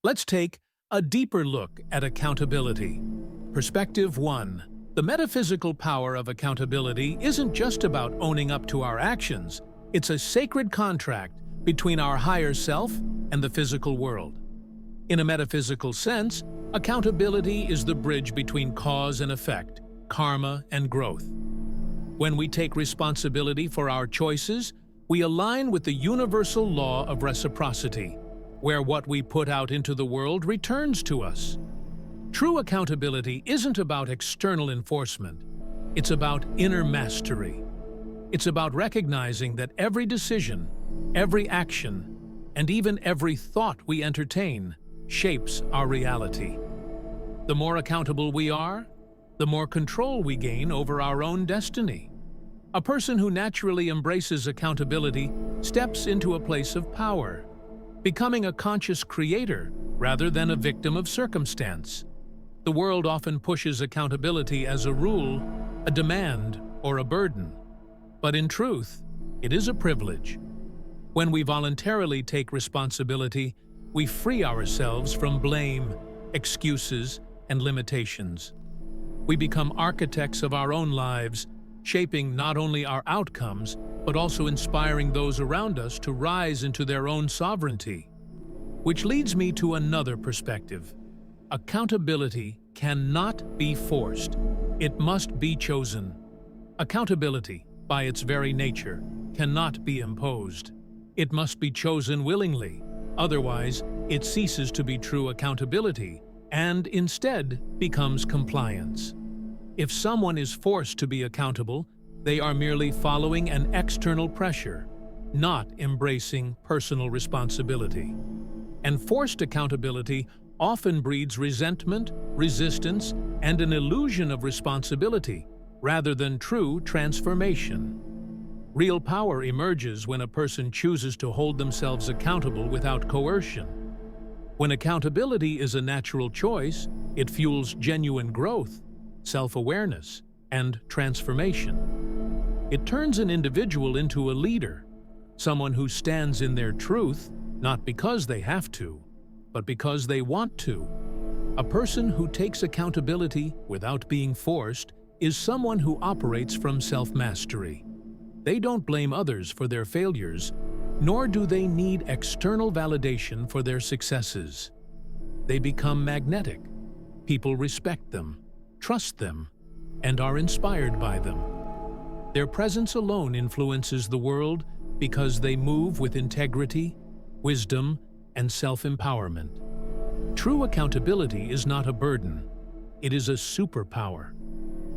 Let's take a deeper look at accountability. Perspective 1. The metaphysical power of accountability isn't just about owning up to our actions. It's a sacred contract between our higher self and the physical world. In a metaphysical sense, accountability is the bridge between cause and effect, karma and growth. When we take responsibility for our choices, we align with the universal law of reciprocity, where what we put out into the world returns to us. True accountability isn't about external enforcement. It's about inner mastery. It's about recognizing that every decision, every action, and even every thought we entertain shapes our reality. The more accountable we are, the more control we gain over our own destiny. A person who naturally embraces accountability steps into a place of power, becoming a conscious creator rather than a victim of circumstance. The world often pushes accountability as a rule, a demand, or a burden. But in truth, it is a privilege. When we voluntarily take responsibility, we free ourselves from blame, excuses, and limitations. We become architects of our own lives, shaping not only our outcomes, but also inspiring those around us to rise into their own sovereignty. Which leads me to another perspective. Accountability cannot be forced. It must be chosen. Accountability, by its very nature, cannot be imposed. It must be chosen willingly. Otherwise, it ceases to be true accountability and instead becomes compliance. If someone is forced to be accountable, they are merely following an external pressure, not embracing personal responsibility. And forced accountability often breeds resentment, resistance, and an illusion of responsibility, rather than true transformation. Real power emerges when a person chooses to hold themselves accountable without coercion. When accountability is a natural choice, it fuels genuine growth, self-awareness, and transformation. It turns an individual into a leader, someone who stands in their truth, not because they have to, but because they want to. A person who takes accountability without being forced is someone who operates from self-mastery. They don't blame others for their failures, nor do they need external validation for their successes. They become magnetic. People respect them, trust them, and are inspired by them. Their presence alone influences the world because they move with integrity, wisdom, and self-empowerment. True accountability is not a burden. It is a superpower.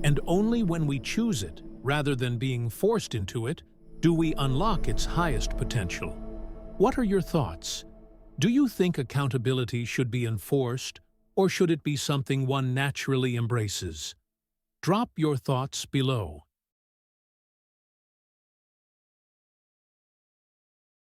And only when we choose it, rather than being forced into it, do we unlock its highest potential. What are your thoughts? Do you think accountability should be enforced, or should it be something one naturally embraces? Drop your thoughts below.